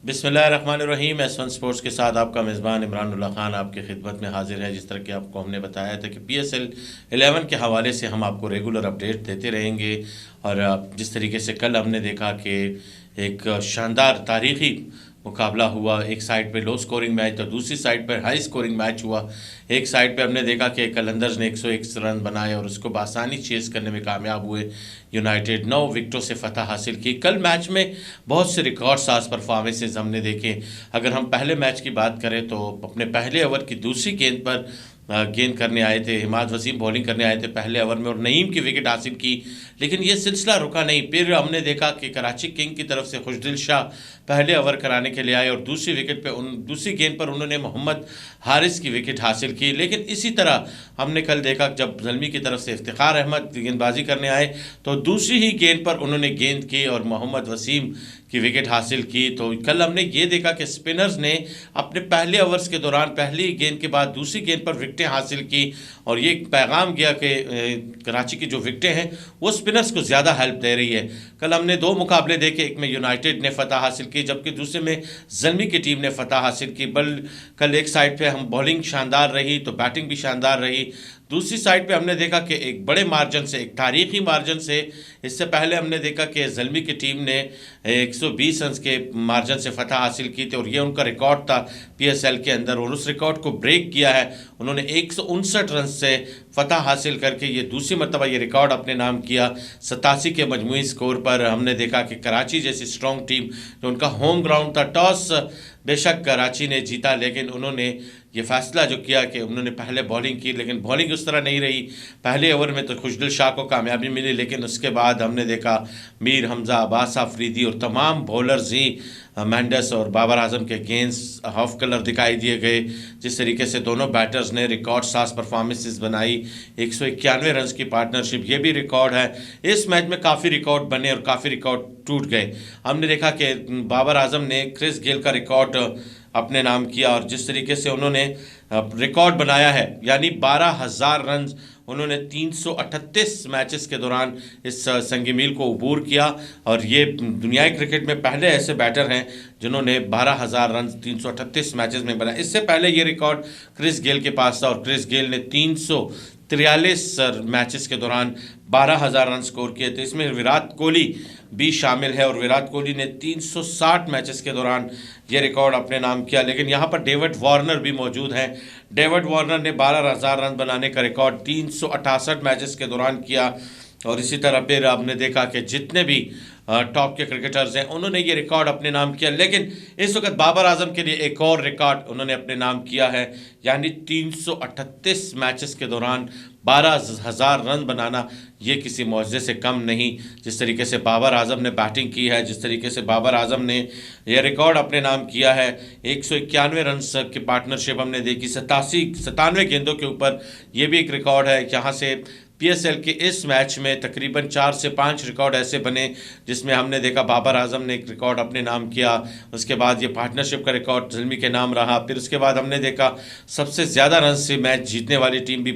बिस्मिल्लाहिर्रहमानिर्रहीम। S1 sports के साथ आपका मेज़बान इमरानुल्लाह खान आपकी खिदमत में हाजिर है। जिस तरह कि आपको हमने बताया था कि PSL 11 के हवाले से हम आपको रेगुलर अपडेट देते रहेंगे। और जिस तरीके से कल हमने देखा कि एक शानदार तारीखी मुकाबला हुआ, एक साइड पे लो स्कोरिंग मैच तो दूसरी साइड पर हाई स्कोरिंग मैच हुआ। एक साइड पे हमने देखा कि कलंदर्स ने 101 रन बनाए और उसको बआसानी चेस करने में कामयाब हुए। यूनाइटेड 9 विकेटों से फतह हासिल की। कल मैच में बहुत से रिकॉर्ड साज परफॉर्मेंसेज हमने देखे। अगर हम पहले मैच की बात करें तो अपने पहले ओवर की दूसरी गेंद पर गेंद करने आए थे इमाद वसीम, बॉलिंग करने आए थे पहले ओवर में और नईम की विकेट हासिल की। लेकिन ये सिलसिला रुका नहीं। फिर हमने देखा कि कराची किंग की तरफ से खुशदिल शाह पहले ओवर कराने के लिए आए और दूसरी विकेट पे दूसरी गेंद पर उन्होंने मोहम्मद हारिस की विकेट हासिल की। लेकिन इसी तरह हमने कल देखा जब ज़ल्मी की तरफ से इफ्तिखार अहमद गेंदबाजी करने आए तो दूसरी ही गेंद पर उन्होंने गेंद की और मोहम्मद वसीम की विकेट हासिल की। तो कल हमने ये देखा कि स्पिनर्स ने अपने पहले ओवर्स के दौरान पहली गेंद के बाद दूसरी गेंद पर विकेटें हासिल की और ये पैगाम गया कि कराची की जो विकेटें हैं वो स्पिनर्स को ज़्यादा हेल्प दे रही है। कल हमने दो मुकाबले देखे, एक में यूनाइटेड ने फतह हासिल की जबकि दूसरे में ज़ल्मी की टीम ने फतह हासिल की। कल एक साइड पे हम बॉलिंग शानदार रही तो बैटिंग भी शानदार रही। दूसरी साइड पे हमने देखा कि एक बड़े मार्जिन से, एक तारीखी मार्जिन से, इससे पहले हमने देखा कि ज़ल्मी की टीम ने 120 रन के मार्जिन से फतह हासिल की थी और ये उनका रिकॉर्ड था PSL के अंदर और उस रिकॉर्ड को ब्रेक किया है उन्होंने 159 रन से फतह हासिल करके ये दूसरी मरतबा ये रिकॉर्ड अपने नाम किया। 87 के मजमूई स्कोर पर हमने देखा कि कराची जैसी स्ट्रॉन्ग टीम जो उनका होम ग्राउंड था, टॉस बेशक कराची ने जीता लेकिन उन्होंने ये फैसला जो किया कि उन्होंने पहले बॉलिंग की, लेकिन बॉलिंग उस तरह नहीं रही। पहले ओवर में तो खुशदिल शाह को कामयाबी मिली लेकिन उसके बाद हमने देखा मीर हमजा, अब्बास आफरीदी और तमाम बॉलर्स ही मेंडस और बाबर आजम के गेंद्स हाफ कलर दिखाई दिए गए। जिस तरीके से दोनों बैटर्स ने रिकॉर्ड साज परफॉर्मेंसेस बनाई, 191 रन की पार्टनरशिप, ये भी रिकॉर्ड है। इस मैच में काफ़ी रिकॉर्ड बने और काफ़ी रिकॉर्ड टूट गए। हमने देखा कि बाबर आजम ने क्रिस गेल का रिकॉर्ड अपने नाम किया और जिस तरीके से उन्होंने रिकॉर्ड बनाया है यानी 12,000 रन उन्होंने 338 मैचेस के दौरान इस संग मील को अबूर किया और ये दुनियाई क्रिकेट में पहले ऐसे बैटर हैं जिन्होंने 12,000 रन 338 मैचेस में बनाए। इससे पहले ये रिकॉर्ड क्रिस गेल के पास था और क्रिस गेल ने 343 मैचेस के दौरान 12,000 रन स्कोर किए थे। इसमें विराट कोहली भी शामिल है और विराट कोहली ने 360 मैचेस के दौरान ये रिकॉर्ड अपने नाम किया। लेकिन यहाँ पर डेविड वार्नर भी मौजूद हैं। डेविड वार्नर ने 12,000 रन बनाने का रिकॉर्ड 368 मैचेस के दौरान किया और इसी तरह फिर आपने देखा कि जितने भी टॉप के क्रिकेटर्स हैं उन्होंने ये रिकॉर्ड अपने नाम किया। लेकिन इस वक्त बाबर आजम के लिए एक और रिकॉर्ड उन्होंने अपने नाम किया है यानी 338 मैचेस के दौरान 12,000 रन बनाना ये किसी मौजज़े से कम नहीं। जिस तरीके से बाबर आजम ने बैटिंग की है, जिस तरीके से बाबर आजम ने यह रिकॉर्ड अपने नाम किया है, 191 रन की पार्टनरशिप हमने देखी 97 गेंदों के ऊपर, ये भी एक रिकॉर्ड है। यहाँ से PSL के इस मैच में तकरीबन 4 से 5 रिकॉर्ड ऐसे बने जिसमें हमने देखा बाबर आजम ने एक रिकॉर्ड अपने नाम किया, उसके बाद ये पार्टनरशिप का रिकॉर्ड ज़ल्मी के नाम रहा, फिर उसके बाद हमने देखा सबसे ज़्यादा रन से मैच जीतने वाली टीम भी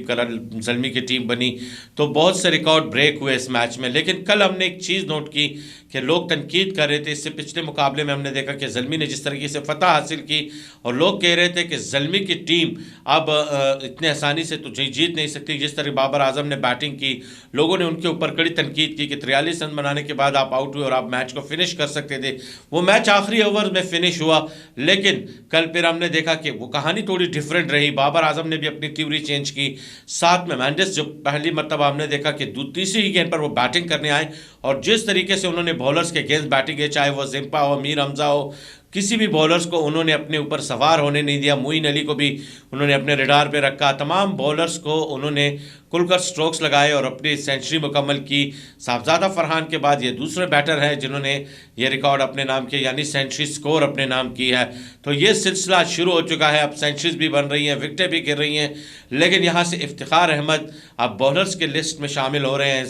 ज़ल्मी की टीम बनी। तो बहुत से रिकॉर्ड ब्रेक हुए इस मैच में। लेकिन कल हमने एक चीज़ नोट की कि लोग तनकीद कर रहे थे, इससे पिछले मुकाबले में हमने देखा कि ज़ल्मी ने जिस तरीके से फतह हासिल की और लोग कह रहे थे कि ज़ल्मी की टीम अब इतने आसानी से तो जीत नहीं सकती। जिस तरह बाबर आजम ने बैटिंग की, लोगों ने उनके ऊपर कड़ी तनकीद की कि 43 रन बनाने के बाद आप आउट हुए और आप मैच को फिनिश कर सकते थे। वो मैच आखिरी ओवर में फिनिश हुआ लेकिन कल फिर हमने देखा कि वो कहानी थोड़ी डिफरेंट रही। बाबर आजम ने भी अपनी थ्योरी चेंज की, साथ में मेंडिस जो पहली मरतबा हमने देखा कि तीसरी ही गेंद पर वो बैटिंग करने आए और जिस तरीके से उन्होंने बॉलर्स के अगेंस्ट बैटिंग की, चाहे वो जिम्पा हो, मीर हमजा हो, किसी भी बॉलर्स को उन्होंने अपने ऊपर सवार होने नहीं दिया। मोइन अली को भी उन्होंने अपने रडार पे रखा, तमाम बॉलर्स को उन्होंने खुलकर स्ट्रोक्स लगाए और अपनी सेंचुरी मुकम्मल की। साहबजादा फरहान के बाद ये दूसरे बैटर हैं जिन्होंने ये रिकॉर्ड अपने नाम किया यानी सेंचुरी स्कोर अपने नाम की है। तो ये सिलसिला शुरू हो चुका है, अब सेंचुरीज भी बन रही हैं, विकेटें भी गिर रही हैं। लेकिन यहाँ से इफ्तिखार अहमद अब बॉलर्स के लिस्ट में शामिल हो रहे हैं।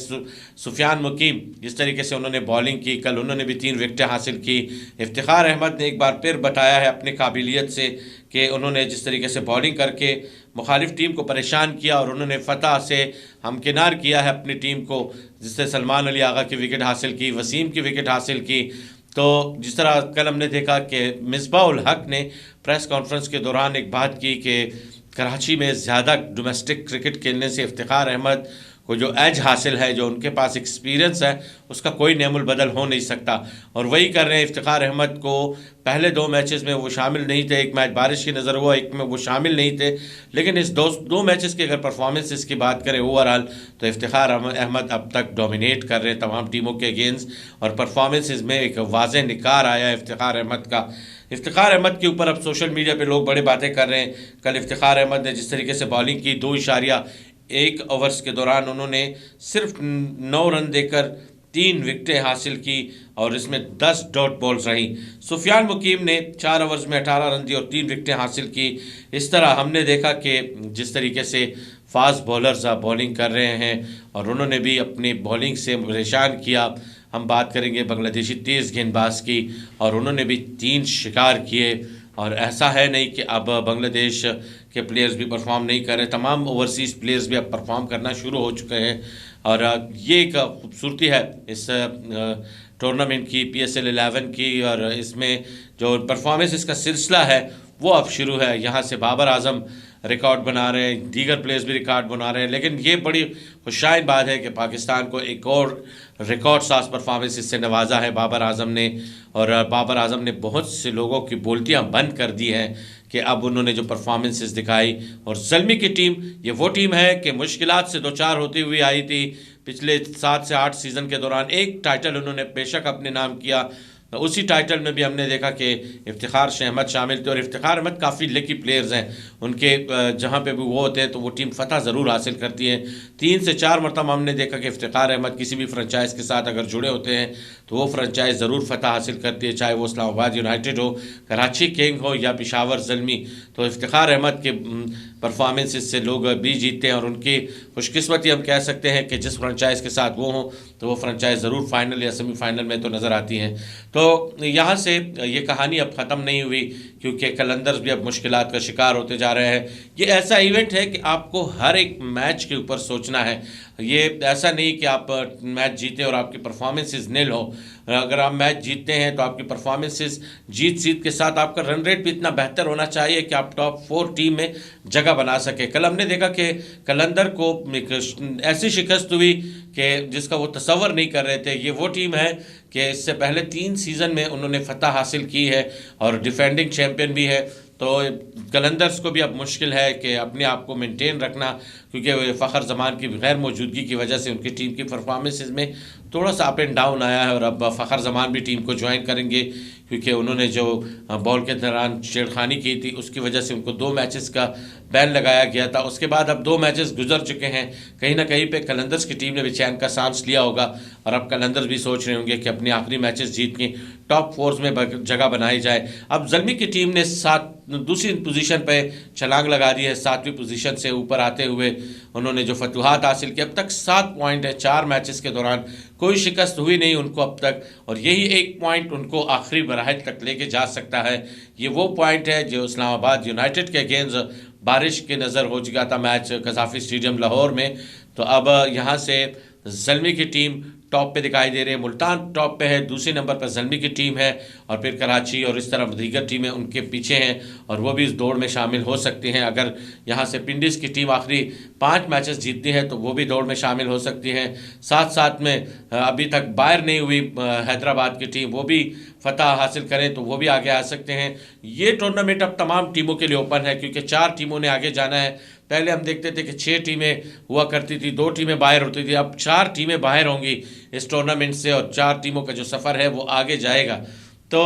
सुफियान मुकीम जिस तरीके से उन्होंने बॉलिंग की, कल उन्होंने भी 3 विकेटें हासिल की। इफ्तिखार अहमद ने एक बार फिर बताया है अपनी काबिलियत से कि उन्होंने जिस तरीके से बॉलिंग करके मुखालिफ टीम को परेशान किया और उन्होंने फतह से हमकिनार किया है अपनी टीम को, जिससे सलमान अली आगा की विकेट हासिल की, वसीम की विकेट हासिल की। तो जिस तरह कल हमने देखा कि मिसबाह उल हक ने प्रेस कॉन्फ्रेंस के दौरान एक बात की कि कराची में ज़्यादा डोमेस्टिक क्रिकेट खेलने से इफ्तिखार अहमद को जो एज हासिल है, जो उनके पास एक्सपीरियंस है, उसका कोई नेमुल बदल हो नहीं सकता। और वही कर रहे हैं। इफ्तिखार अहमद को पहले 2 मैचेस में वो शामिल नहीं थे, एक मैच बारिश की नज़र हुआ, एक में वो शामिल नहीं थे, लेकिन इस दो मैचेस की अगर परफॉर्मेंसेस की बात करें ओवरऑल, तो इफ्तिखार अहमद अब तक डोमिनेट कर रहे हैं तमाम टीमों के अगेंस्ट, और परफॉर्मेंसेस में एक वाज़ेह निखार आया है इफ्तिखार अहमद का। इफ्तिखार अहमद के ऊपर अब सोशल मीडिया पे लोग बड़ी बातें कर रहे हैं। कल इफ्तिखार अहमद ने जिस तरीके से बॉलिंग की, 2.1 ओवर्स के दौरान उन्होंने सिर्फ 9 रन देकर 3 विकेटें हासिल की, और इसमें 10 डॉट बॉल्स रहीं। सुफियान मुकीम ने 4 ओवर्स में 18 रन दिए और 3 विकेटें हासिल की। इस तरह हमने देखा कि जिस तरीके से फास्ट बॉलर्स बॉलिंग कर रहे हैं, और उन्होंने भी अपनी बॉलिंग से परेशान किया। हम बात करेंगे बांग्लादेशी तेज़ गेंदबाज की, और उन्होंने भी 3 शिकार किए। और ऐसा है नहीं कि अब बांग्लादेश के प्लेयर्स भी परफॉर्म नहीं कर रहे, तमाम ओवरसीज़ प्लेयर्स भी अब परफॉर्म करना शुरू हो चुके हैं। और ये एक खूबसूरती है इस टूर्नामेंट की, PSL 11 की, और इसमें जो परफॉर्मेंस इसका सिलसिला है वो अब शुरू है। यहाँ से बाबर आजम रिकॉर्ड बना रहे हैं, दीगर प्लेयर्स भी रिकॉर्ड बना रहे हैं, लेकिन ये बड़ी खुशाइन बात है कि पाकिस्तान को एक और रिकॉर्ड साज परफॉर्मेंस इससे नवाजा है बाबर आजम ने। और बाबर आजम ने बहुत से लोगों की बोलतियाँ बंद कर दी हैं कि अब उन्होंने जो परफॉर्मेंसेस दिखाई, और ज़ल्मी की टीम ये वो टीम है कि मुश्किलात से दो चार होती हुई आई थी पिछले 7 से 8 सीज़न के दौरान। एक टाइटल उन्होंने बेशक अपने नाम किया, तो उसी टाइटल में भी हमने देखा कि इफ्तिखार अहमद शामिल थे, और इफ्तिखार अहमद काफ़ी लकी प्लेयर्स हैं। उनके जहाँ पे भी वो होते हैं तो वो टीम फतह ज़रूर हासिल करती है। 3 से 4 मरतबा हमने देखा कि इफ्तिखार अहमद किसी भी फ्रेंचाइज़ के साथ अगर जुड़े होते हैं तो वो फ्रेंचाइज़ ज़रूर फतह हासिल करती है, चाहे वो इस्लामाबाद यूनाइटेड हो, कराची किंग हो, या पेशावर ज़ल्मी। तो इफ्तिखार अहमद के परफॉर्मेंसेस से लोग भी जीतते हैं, और उनकी खुशकिस्मती हम कह सकते हैं कि जिस फ्रेंचाइज़ के साथ वो हों तो वो फ्रेंचाइज़ ज़रूर फाइनल या सेमीफाइनल में तो नज़र आती हैं। तो यहाँ से ये कहानी अब ख़त्म नहीं हुई, क्योंकि कलंदर्स भी अब मुश्किलात का शिकार होते जा रहे हैं। ये ऐसा इवेंट है कि आपको हर एक मैच के ऊपर सोचना है। ये ऐसा नहीं कि आप मैच जीते और आपकी परफॉर्मेंसेस नील हो। अगर आप मैच जीतते हैं तो आपकी परफॉर्मेंसेस जीत के साथ आपका रन रेट भी इतना बेहतर होना चाहिए कि आप टॉप 4 टीम में जगह बना सके। कल हमने देखा कि कलंदर को ऐसी शिकस्त हुई कि जिसका वो तसव्वुर नहीं कर रहे थे। ये वो टीम है कि इससे पहले 3 सीज़न में उन्होंने फतह हासिल की है और डिफेंडिंग चैम्पियन भी है। तो कलंदर्स को भी अब मुश्किल है कि अपने आप को मेंटेन रखना, क्योंकि फ़खर जमान की गैर मौजूदगी की वजह से उनकी टीम की परफॉर्मेंसेस में थोड़ा सा अप एंड डाउन आया है। और अब फ़खर जमान भी टीम को ज्वाइन करेंगे, क्योंकि उन्होंने जो बॉल के दौरान छेड़खानी की थी उसकी वजह से उनको 2 मैचेस का बैन लगाया गया था। उसके बाद अब 2 मैचेस गुजर चुके हैं, कहीं ना कहीं पे कलंदर्स की टीम ने भी चैन का सांस लिया होगा, और अब कलंदर्स भी सोच रहे होंगे कि अपने आखिरी मैचेस जीत के टॉप 4 में जगह बनाई जाए। अब ज़ल्मी की टीम ने दूसरी पोजीशन पे छलांग लगा दी है। 7वीं पोजीशन से ऊपर आते हुए उन्होंने जो फतुहात हासिल किए, अब तक 7 पॉइंट है। 4 मैचेस के दौरान कोई शिकस्त हुई नहीं उनको अब तक, और यही 1 पॉइंट उनको आखिरी मराहल तक लेके जा सकता है। ये वो पॉइंट है जो इस्लामाबाद यूनाइटेड के अगेंस्ट बारिश के नज़र हो चुका था मैच कज़ाफ़ी स्टेडियम लाहौर में। तो अब यहाँ से ज़ल्मी की टीम टॉप पे दिखाई दे रही है, मुल्तान टॉप पे है, दूसरे नंबर पर ज़ल्मी की टीम है, और फिर कराची और इस तरह दीगर टीमें उनके पीछे हैं, और वो भी इस दौड़ में शामिल हो सकती हैं। अगर यहाँ से पिंडीज़ की टीम आखिरी 5 मैचेस जीतती है तो वो भी दौड़ में शामिल हो सकती हैं। साथ साथ में अभी तक बाहर नहीं हुई हैदराबाद की टीम, वो भी फतह हासिल करें तो वो भी आगे आ सकते हैं। ये टूर्नामेंट अब तमाम टीमों के लिए ओपन है, क्योंकि 4 टीमों ने आगे जाना है। पहले हम देखते थे कि 6 टीमें हुआ करती थी, 2 टीमें बाहर होती थी, अब 4 टीमें बाहर होंगी इस टूर्नामेंट से, और 4 टीमों का जो सफ़र है वो आगे जाएगा। तो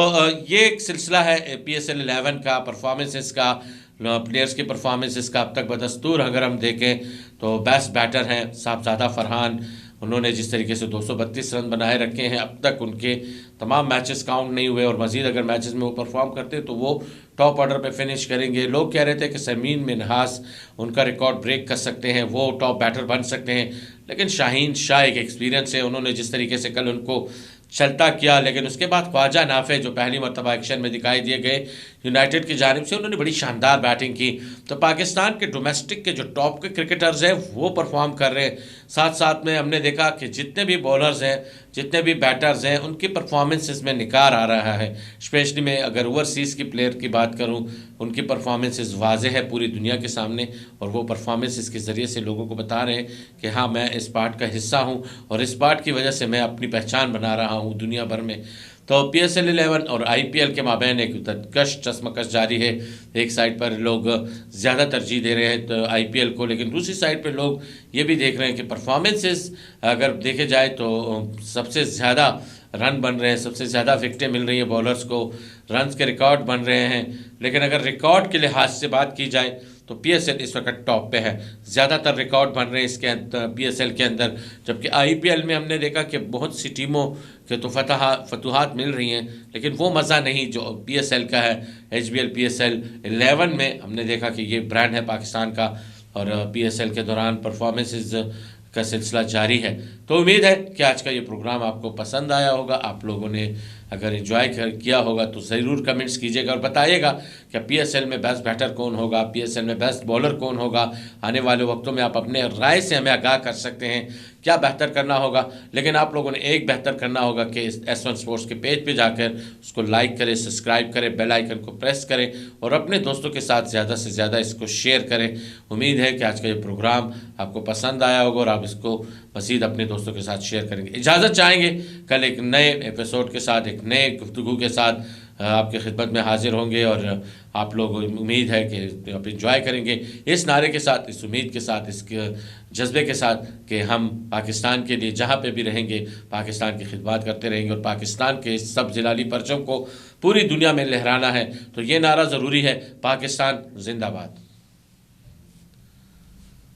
ये एक सिलसिला है PSL 11 का, परफॉर्मेंसेस का, प्लेयर्स की परफॉर्मेंसेस का। अब तक बदस्तूर अगर हम देखें तो बेस्ट बैटर हैं साहबजादा फरहान, उन्होंने जिस तरीके से 232 रन बनाए रखे हैं, अब तक उनके तमाम मैचेस काउंट नहीं हुए, और मज़ीद अगर मैचेस में वो परफॉर्म करते तो वो टॉप ऑर्डर पे फिनिश करेंगे। लोग कह रहे थे कि समीन मिन्हास उनका रिकॉर्ड ब्रेक कर सकते हैं, वो टॉप बैटर बन सकते हैं, लेकिन शाहीन शाह एक एक्सपीरियंस है, उन्होंने जिस तरीके से कल उनको चलता किया। लेकिन उसके बाद ख्वाजा नाफे जो पहली मरतबा एक्शन में दिखाई दिए गए यूनाइटेड की जानिब से, उन्होंने बड़ी शानदार बैटिंग की। तो पाकिस्तान के डोमेस्टिक के जो टॉप के क्रिकेटर्स हैं वो परफॉर्म कर रहे हैं। साथ साथ में हमने देखा कि जितने भी बॉलर्स हैं, जितने भी बैटर्स हैं, उनकी परफॉर्मेंसेस में निखार आ रहा है। स्पेशली मैं अगर ओवरसीज़ की प्लेयर की बात करूं, उनकी परफॉर्मेंसेस वाज़े है पूरी दुनिया के सामने, और वो परफॉर्मेंसेस के ज़रिए से लोगों को बता रहे हैं कि हाँ, मैं इस पार्ट का हिस्सा हूं और इस पार्ट की वजह से मैं अपनी पहचान बना रहा हूं दुनिया भर में। तो PSL 11 और IPL के माबैन एक कश चश्मकश जारी है। एक साइड पर लोग ज़्यादा तरजीह दे रहे हैं तो IPL को, लेकिन दूसरी साइड पर लोग ये भी देख रहे हैं कि परफॉर्मेंसेस अगर देखे जाए तो सबसे ज़्यादा रन बन रहे हैं, सबसे ज़्यादा विकेटें मिल रही हैं बॉलर्स को, रन्स के रिकॉर्ड बन रहे हैं। लेकिन अगर रिकॉर्ड के लिहाज से बात की जाए तो PSL इस वक्त टॉप पे है, ज़्यादातर रिकॉर्ड बन रहे हैं इसके अंदर, PSL के अंदर। जबकि IPL में हमने देखा कि बहुत सी टीमों के तो फतूहात मिल रही हैं, लेकिन वो मज़ा नहीं जो PSL का है। HBL PSL 11 में हमने देखा कि ये ब्रांड है पाकिस्तान का, और PSL के दौरान परफॉर्मेंसेस का सिलसिला जारी है। तो उम्मीद है कि आज का ये प्रोग्राम आपको पसंद आया होगा। आप लोगों ने अगर एंजॉय किया होगा तो ज़रूर कमेंट्स कीजिएगा और बताइएगा कि PSL में बेस्ट बैटर कौन होगा, PSL में बेस्ट बॉलर कौन होगा। आने वाले वक्तों में आप अपने राय से हमें आगाह कर सकते हैं क्या बेहतर करना होगा। लेकिन आप लोगों ने एक बेहतर करना होगा कि S1 स्पोर्ट्स के पेज पे जाकर उसको लाइक करें, सब्सक्राइब करें, बेल आइकन को प्रेस करें और अपने दोस्तों के साथ ज़्यादा से ज़्यादा इसको शेयर करें। उम्मीद है कि आज का ये प्रोग्राम आपको पसंद आया होगा और आप इसको मज़ीद अपने दोस्तों के साथ शेयर करेंगे। इजाज़त चाहेंगे, कल एक नए एपिसोड के साथ, एक नए गुफ्तगू के साथ आपके खिदमत में हाजिर होंगे, और आप लोग उम्मीद है कि आप इंजॉय करेंगे इस नारे के साथ, इस उम्मीद के साथ, इस जज्बे के साथ कि हम पाकिस्तान के लिए जहाँ पे भी रहेंगे पाकिस्तान की खिदमत करते रहेंगे और पाकिस्तान के सब जिलाली परचम को पूरी दुनिया में लहराना है। तो ये नारा ज़रूरी है, पाकिस्तान जिंदाबाद।